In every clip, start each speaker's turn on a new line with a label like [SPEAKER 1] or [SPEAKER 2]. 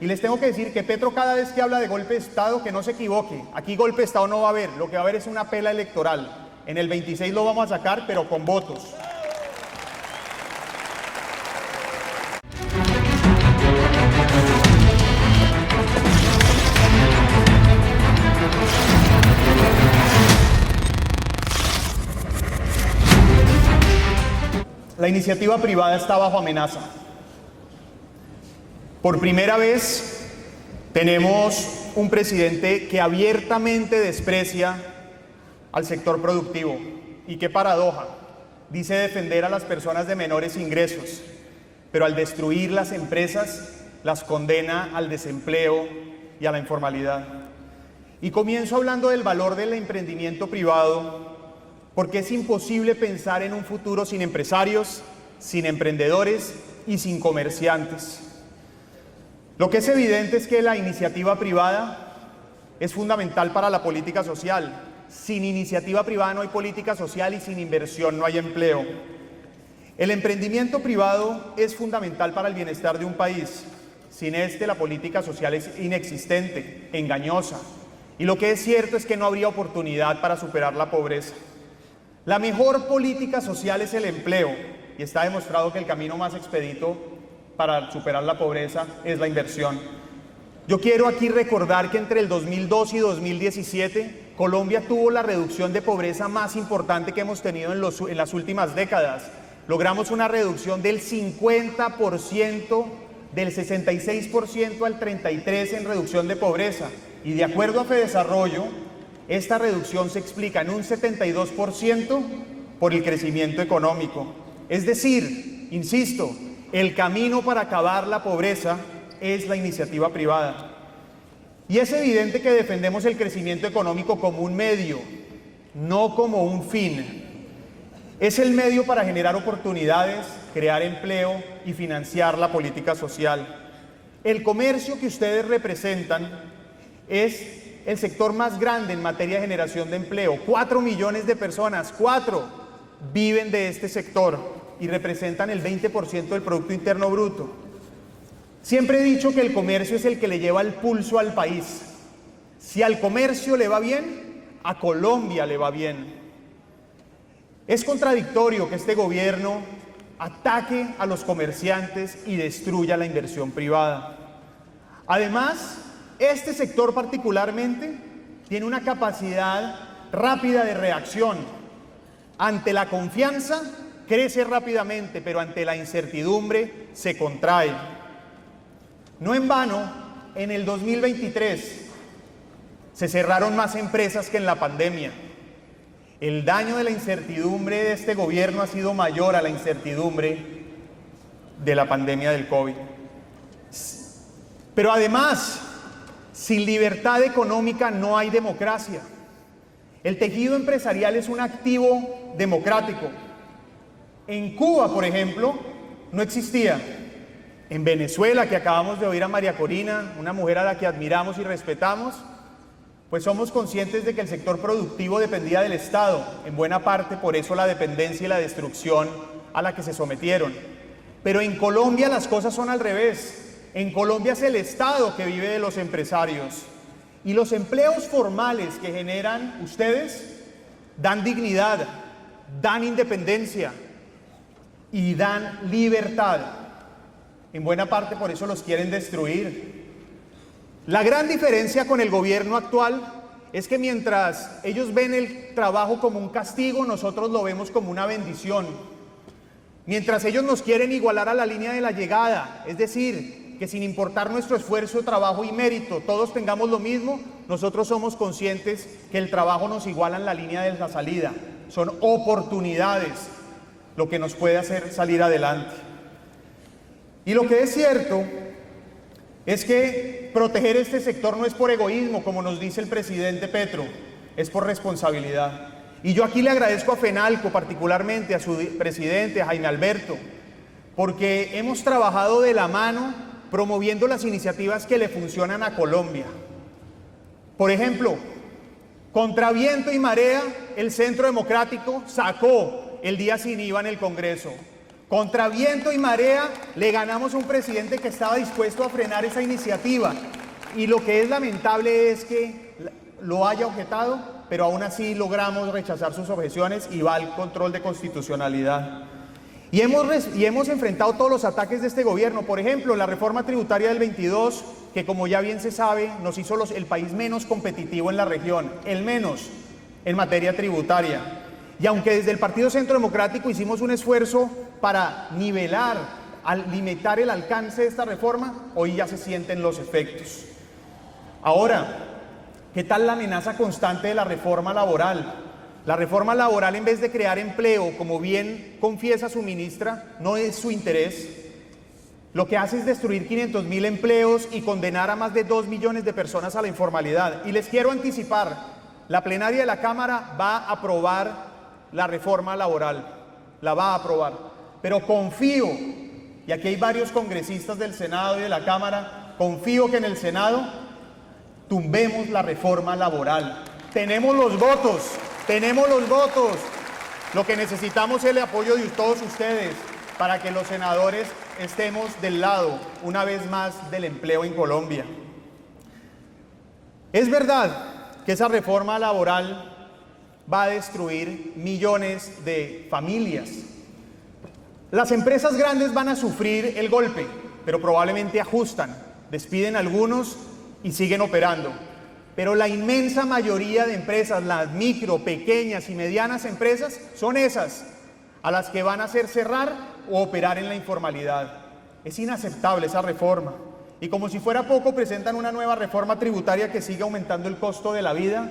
[SPEAKER 1] Y les tengo que decir que Petro, cada vez que habla de golpe de Estado, que no se equivoque. Aquí golpe de Estado no va a haber, lo que va a haber es una pela electoral. En el 26 lo vamos a sacar, pero con votos. La iniciativa privada está bajo amenaza. Por primera vez tenemos un presidente que abiertamente desprecia al sector productivo. Y qué paradoja, dice defender a las personas de menores ingresos, pero al destruir las empresas las condena al desempleo y a la informalidad. Y comienzo hablando del valor del emprendimiento privado, porque es imposible pensar en un futuro sin empresarios, sin emprendedores y sin comerciantes. Lo que es evidente es que la iniciativa privada es fundamental para la política social. Sin iniciativa privada no hay política social y sin inversión no hay empleo. El emprendimiento privado es fundamental para el bienestar de un país. Sin este, la política social es inexistente, engañosa. Y lo que es cierto es que no habría oportunidad para superar la pobreza. La mejor política social es el empleo, y está demostrado que el camino más expedito para superar la pobreza es la inversión. Yo quiero aquí recordar que entre el 2002 y 2017, Colombia tuvo la reducción de pobreza más importante que hemos tenido en las últimas décadas. Logramos una reducción del 50%, del 66% al 33% en reducción de pobreza. Y de acuerdo a FEDesarrollo, esta reducción se explica en un 72% por el crecimiento económico. Es decir, insisto, el camino para acabar la pobreza es la iniciativa privada. Y es evidente que defendemos el crecimiento económico como un medio, no como un fin. Es el medio para generar oportunidades, crear empleo y financiar la política social. El comercio que ustedes representan es el sector más grande en materia de generación de empleo. 4 millones de personas, 4, viven de este sector y representan el 20% del Producto Interno Bruto. Siempre he dicho que el comercio es el que le lleva el pulso al país. Si al comercio le va bien, a Colombia le va bien. Es contradictorio que este gobierno ataque a los comerciantes y destruya la inversión privada. Además, este sector particularmente tiene una capacidad rápida de reacción. Ante la confianza crece rápidamente, pero ante la incertidumbre se contrae. No en vano, en el 2023 se cerraron más empresas que en la pandemia. El daño de la incertidumbre de este gobierno ha sido mayor a la incertidumbre de la pandemia del COVID. Pero además, sin libertad económica no hay democracia. El tejido empresarial es un activo democrático. En Cuba, por ejemplo, no existía. En Venezuela, que acabamos de oír a María Corina, una mujer a la que admiramos y respetamos, pues somos conscientes de que el sector productivo dependía del Estado, en buena parte por eso la dependencia y la destrucción a la que se sometieron. Pero en Colombia las cosas son al revés. En Colombia es el Estado que vive de los empresarios. Y los empleos formales que generan ustedes dan dignidad, dan independencia y dan libertad. En buena parte por eso los quieren destruir. La gran diferencia con el gobierno actual es que mientras ellos ven el trabajo como un castigo, nosotros lo vemos como una bendición. Mientras ellos nos quieren igualar a la línea de la llegada, es decir, que sin importar nuestro esfuerzo, trabajo y mérito, todos tengamos lo mismo, nosotros somos conscientes que el trabajo nos iguala en la línea de la salida. Son oportunidades lo que nos puede hacer salir adelante. Y lo que es cierto es que proteger este sector no es por egoísmo, como nos dice el presidente Petro, es por responsabilidad. Y yo aquí le agradezco a FENALCO, particularmente a su presidente, a Jaime Alberto, porque hemos trabajado de la mano promoviendo las iniciativas que le funcionan a Colombia. Por ejemplo, contra viento y marea, el Centro Democrático sacó el día sin IVA en el Congreso. Contra viento y marea le ganamos a un presidente que estaba dispuesto a frenar esa iniciativa. Y lo que es lamentable es que lo haya objetado, pero aún así logramos rechazar sus objeciones y va al control de constitucionalidad. Y hemos enfrentado todos los ataques de este gobierno. Por ejemplo, la reforma tributaria del 22, que como ya bien se sabe, nos hizo el país menos competitivo en la región, el menos en materia tributaria. Y aunque desde el Partido Centro Democrático hicimos un esfuerzo para nivelar, al limitar el alcance de esta reforma, hoy ya se sienten los efectos. Ahora, ¿qué tal la amenaza constante de la reforma laboral? La reforma laboral, en vez de crear empleo, como bien confiesa su ministra, no es su interés. Lo que hace es destruir 500.000 empleos y condenar a más de 2 millones de personas a la informalidad. Y les quiero anticipar, la plenaria de la Cámara va a aprobar la reforma laboral, la va a aprobar. Pero confío, y aquí hay varios congresistas del Senado y de la Cámara, confío que en el Senado tumbemos la reforma laboral. Tenemos los votos. Lo que necesitamos es el apoyo de todos ustedes para que los senadores estemos del lado, una vez más, del empleo en Colombia. Es verdad que esa reforma laboral va a destruir millones de familias. Las empresas grandes van a sufrir el golpe, pero probablemente ajustan, despiden a algunos y siguen operando. Pero la inmensa mayoría de empresas, las micro, pequeñas y medianas empresas, son esas a las que van a hacer cerrar o operar en la informalidad. Es inaceptable esa reforma. Y como si fuera poco, presentan una nueva reforma tributaria que sigue aumentando el costo de la vida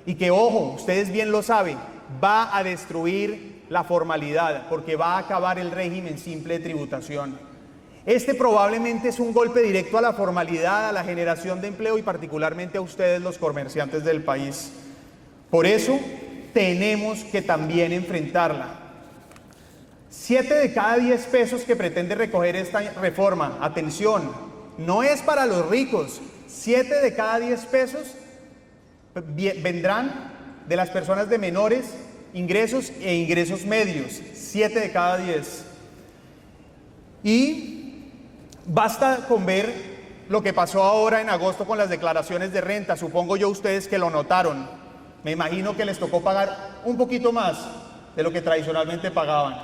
[SPEAKER 1] y que, ojo, ustedes bien lo saben, va a destruir la formalidad porque va a acabar el régimen simple de tributación. Este probablemente es un golpe directo a la formalidad, a la generación de empleo y particularmente a ustedes, los comerciantes del país. Por eso tenemos que también enfrentarla. 7 de cada 10 pesos que pretende recoger esta reforma, atención, no es para los ricos. 7 de cada 10 pesos vendrán de las personas de menores ingresos e ingresos medios. 7 de cada 10. Y basta con ver lo que pasó ahora en agosto con las declaraciones de renta. Supongo yo ustedes que lo notaron. Me imagino que les tocó pagar un poquito más de lo que tradicionalmente pagaban.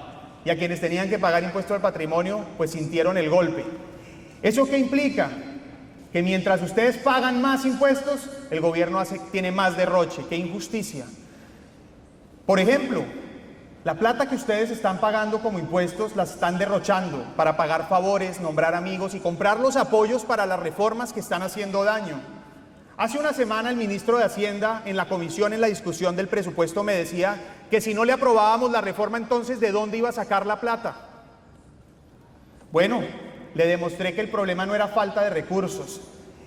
[SPEAKER 1] Y a quienes tenían que pagar impuesto al patrimonio, pues sintieron el golpe. ¿Eso qué implica? Que mientras ustedes pagan más impuestos, el gobierno tiene más derroche. ¡Qué injusticia! Por ejemplo, la plata que ustedes están pagando como impuestos la están derrochando para pagar favores, nombrar amigos y comprar los apoyos para las reformas que están haciendo daño. Hace una semana el ministro de Hacienda en la comisión, en la discusión del presupuesto, me decía que si no le aprobábamos la reforma, entonces ¿de dónde iba a sacar la plata? Bueno, le demostré que el problema no era falta de recursos,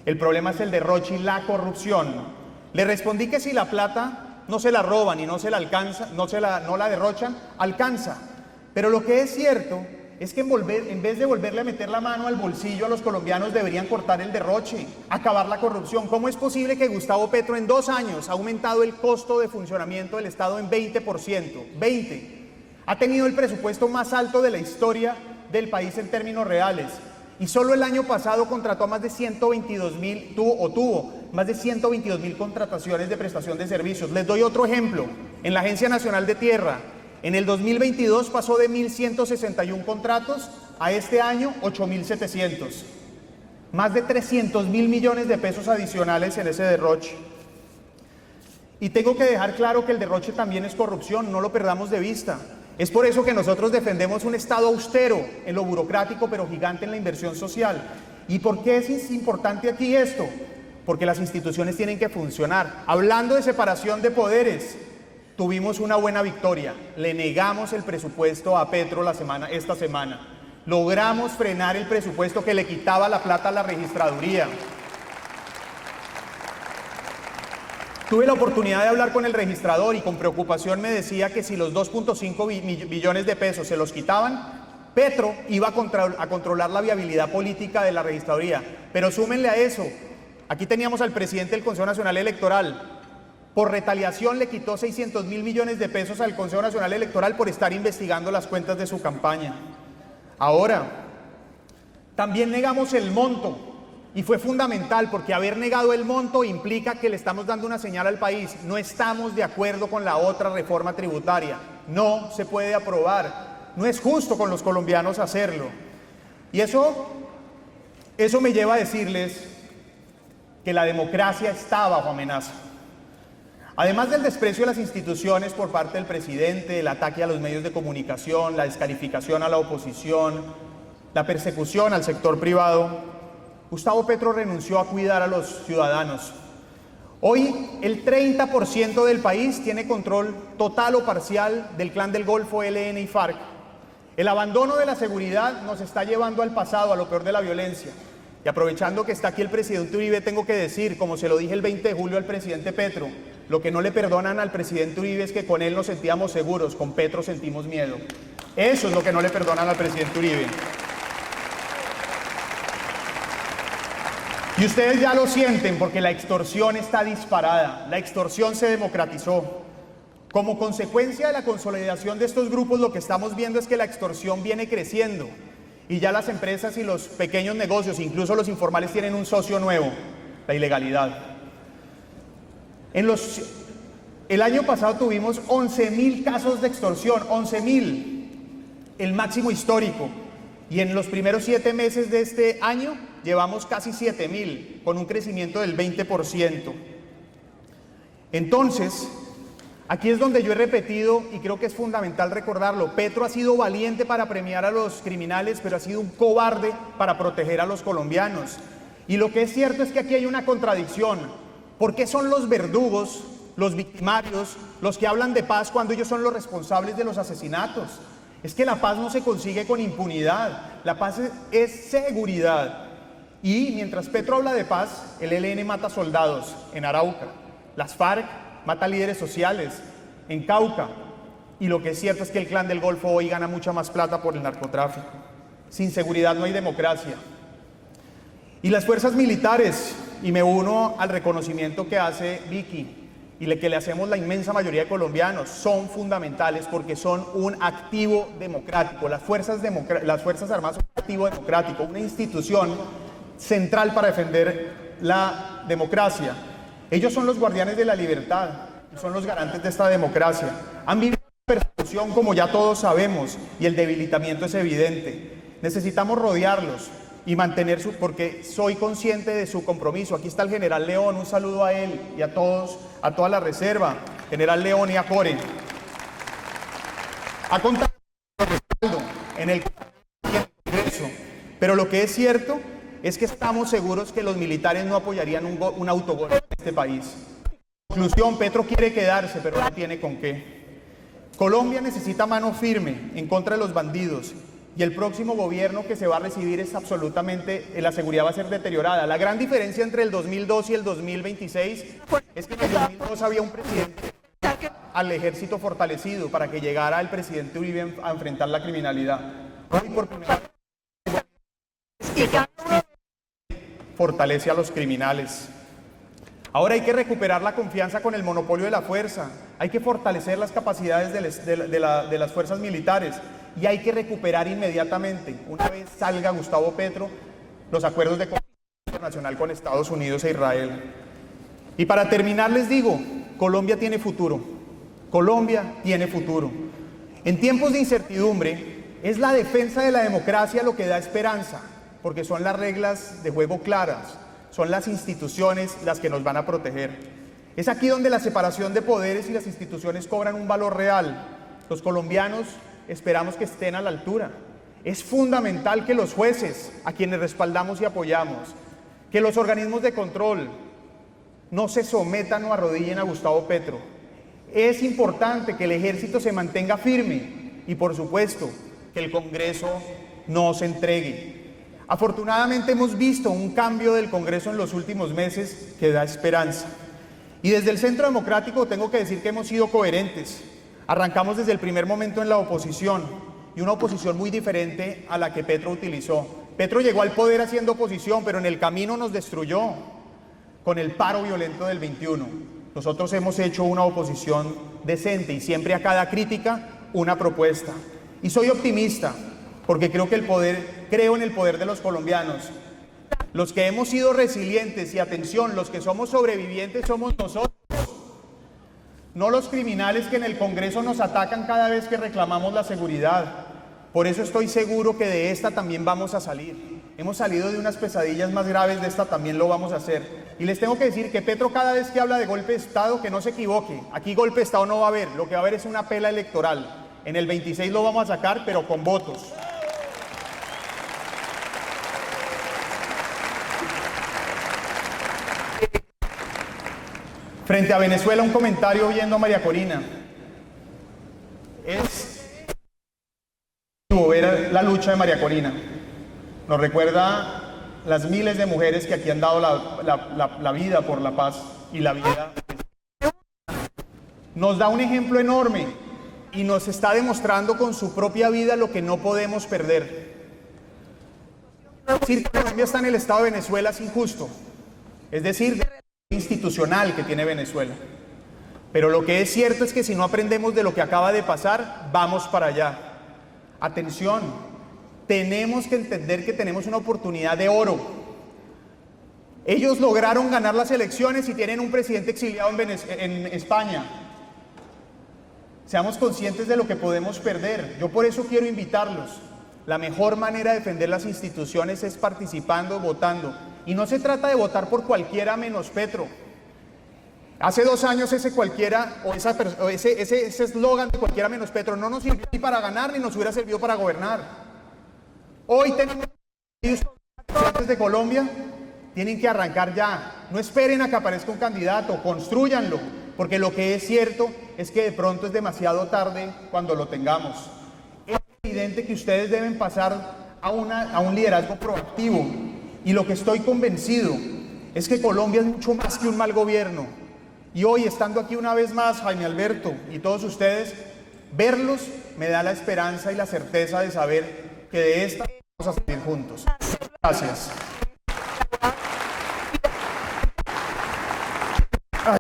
[SPEAKER 1] el problema es el derroche y la corrupción. Le respondí que si la plata no se la roban y no la derrochan, alcanza. Pero lo que es cierto es que en vez de volverle a meter la mano al bolsillo a los colombianos, deberían cortar el derroche, acabar la corrupción. ¿Cómo es posible que Gustavo Petro en 2 años ha aumentado el costo de funcionamiento del Estado en 20%? 20%. Ha tenido el presupuesto más alto de la historia del país en términos reales. Y solo el año pasado contrató a más de 122.000, tuvo más de 122.000 contrataciones de prestación de servicios. Les doy otro ejemplo. En la Agencia Nacional de Tierra, en el 2022 pasó de 1.161 contratos a este año 8.700. Más de 300.000 millones de pesos adicionales en ese derroche. Y tengo que dejar claro que el derroche también es corrupción, no lo perdamos de vista. Es por eso que nosotros defendemos un Estado austero en lo burocrático, pero gigante en la inversión social. ¿Y por qué es importante aquí esto? Porque las instituciones tienen que funcionar. Hablando de separación de poderes, tuvimos una buena victoria. Le negamos el presupuesto a Petro esta semana. Logramos frenar el presupuesto que le quitaba la plata a la registraduría. Tuve la oportunidad de hablar con el registrador y con preocupación me decía que si los 2.5 billones de pesos se los quitaban, Petro iba a controlar la viabilidad política de la registraduría. Pero súmenle a eso, aquí teníamos al presidente del Consejo Nacional Electoral. Por retaliación le quitó 600.000 millones de pesos al Consejo Nacional Electoral por estar investigando las cuentas de su campaña. Ahora, también negamos el monto, y fue fundamental porque haber negado el monto implica que le estamos dando una señal al país. No estamos de acuerdo con la otra reforma tributaria, no se puede aprobar, no es justo con los colombianos hacerlo. Y eso me lleva a decirles que la democracia está bajo amenaza. Además del desprecio a las instituciones por parte del presidente, el ataque a los medios de comunicación, la descalificación a la oposición, la persecución al sector privado, Gustavo Petro renunció a cuidar a los ciudadanos. Hoy el 30% del país tiene control total o parcial del Clan del Golfo, ELN y FARC. El abandono de la seguridad nos está llevando al pasado, a lo peor de la violencia. Y aprovechando que está aquí el presidente Uribe, tengo que decir, como se lo dije el 20 de julio al presidente Petro, lo que no le perdonan al presidente Uribe es que con él nos sentíamos seguros, con Petro sentimos miedo. Eso es lo que no le perdonan al presidente Uribe. Y ustedes ya lo sienten porque la extorsión está disparada, la extorsión se democratizó. Como consecuencia de la consolidación de estos grupos, lo que estamos viendo es que la extorsión viene creciendo y ya las empresas y los pequeños negocios, incluso los informales, tienen un socio nuevo, la ilegalidad. El año pasado tuvimos 11.000 casos de extorsión, 11.000, el máximo histórico. Y en los primeros 7 meses de este año llevamos casi 7.000, con un crecimiento del 20%. Entonces, aquí es donde yo he repetido, y creo que es fundamental recordarlo, Petro ha sido valiente para premiar a los criminales, pero ha sido un cobarde para proteger a los colombianos. Y lo que es cierto es que aquí hay una contradicción. ¿Por qué son los verdugos, los victimarios, los que hablan de paz cuando ellos son los responsables de los asesinatos? Es que la paz no se consigue con impunidad, la paz es seguridad. Y mientras Petro habla de paz, el ELN mata soldados en Arauca, las FARC mata líderes sociales en Cauca, y lo que es cierto es que el Clan del Golfo hoy gana mucha más plata por el narcotráfico. Sin seguridad no hay democracia. Y las fuerzas militares, y me uno al reconocimiento que hace Vicky, y que le hacemos la inmensa mayoría de colombianos, son fundamentales porque son un activo democrático. Las Fuerzas Armadas son un activo democrático, una institución central para defender la democracia. Ellos son los guardianes de la libertad, son los garantes de esta democracia. Han vivido una persecución, como ya todos sabemos, y el debilitamiento es evidente. Necesitamos rodearlos y mantener porque soy consciente de su compromiso. Aquí está el general León, un saludo a él y a todos, a toda la reserva, general León y a Core. Ha contado con respaldo en el Congreso, pero lo que es cierto es que estamos seguros que los militares no apoyarían un autogolpe en este país. En conclusión, Petro quiere quedarse, pero no tiene con qué. Colombia necesita mano firme en contra de los bandidos. Y el próximo gobierno que se va a recibir es absolutamente, la seguridad va a ser deteriorada. La gran diferencia entre el 2002 y el 2026 es que en el 2002 había un presidente al ejército fortalecido para que llegara el presidente Uribe a enfrentar la criminalidad. Hoy por primera vez fortalece a los criminales. Ahora hay que recuperar la confianza con el monopolio de la fuerza, hay que fortalecer las capacidades de las fuerzas militares. Y hay que recuperar inmediatamente, una vez salga Gustavo Petro, los acuerdos de cooperación internacional con Estados Unidos e Israel. Y para terminar les digo, Colombia tiene futuro. Colombia tiene futuro. En tiempos de incertidumbre, es la defensa de la democracia lo que da esperanza, porque son las reglas de juego claras, son las instituciones las que nos van a proteger. Es aquí donde la separación de poderes y las instituciones cobran un valor real. Los colombianos esperamos que estén a la altura. Es fundamental que los jueces, a quienes respaldamos y apoyamos, que los organismos de control no se sometan o arrodillen a Gustavo Petro. Es importante que el ejército se mantenga firme y, por supuesto, que el Congreso no se entregue. Afortunadamente hemos visto un cambio del Congreso en los últimos meses que da esperanza. Y desde el Centro Democrático tengo que decir que hemos sido coherentes. Arrancamos desde el primer momento en la oposición, y una oposición muy diferente a la que Petro utilizó. Petro llegó al poder haciendo oposición, pero en el camino nos destruyó con el paro violento del 21. Nosotros hemos hecho una oposición decente y siempre a cada crítica una propuesta. Y soy optimista, porque creo en el poder de los colombianos. Los que hemos sido resilientes y atención, los que somos sobrevivientes somos nosotros, no los criminales que en el Congreso nos atacan cada vez que reclamamos la seguridad. Por eso estoy seguro que de esta también vamos a salir. Hemos salido de unas pesadillas más graves, de esta también lo vamos a hacer. Y les tengo que decir que Petro cada vez que habla de golpe de Estado, que no se equivoque. Aquí golpe de Estado no va a haber, lo que va a haber es una pela electoral. En el 26 lo vamos a sacar, pero con votos. Frente a Venezuela, un comentario oyendo a María Corina. Es ver la lucha de María Corina. Nos recuerda las miles de mujeres que aquí han dado la vida por la paz y la vida. Nos da un ejemplo enorme y nos está demostrando con su propia vida lo que no podemos perder. Decir que Colombia está en el estado de Venezuela es injusto. Es decir, institucional que tiene Venezuela. Pero lo que es cierto es que si no aprendemos de lo que acaba de pasar, vamos para allá. Atención, tenemos que entender que tenemos una oportunidad de oro. Ellos lograron ganar las elecciones y tienen un presidente exiliado en España. Seamos conscientes de lo que podemos perder. Yo por eso quiero invitarlos. La mejor manera de defender las instituciones es participando, votando. Y no se trata de votar por cualquiera menos Petro. Hace 2 años ese cualquiera, ese eslogan de cualquiera menos Petro no nos sirvió ni para ganar ni nos hubiera servido para gobernar. Hoy tenemos presidentes de Colombia, tienen que arrancar ya. No esperen a que aparezca un candidato, construyanlo, porque lo que es cierto es que de pronto es demasiado tarde cuando lo tengamos. Es evidente que ustedes deben pasar a un liderazgo proactivo. Y lo que estoy convencido es que Colombia es mucho más que un mal gobierno. Y hoy, estando aquí una vez más, Jaime Alberto y todos ustedes, verlos me da la esperanza y la certeza de saber que de esta vamos a salir juntos. Gracias.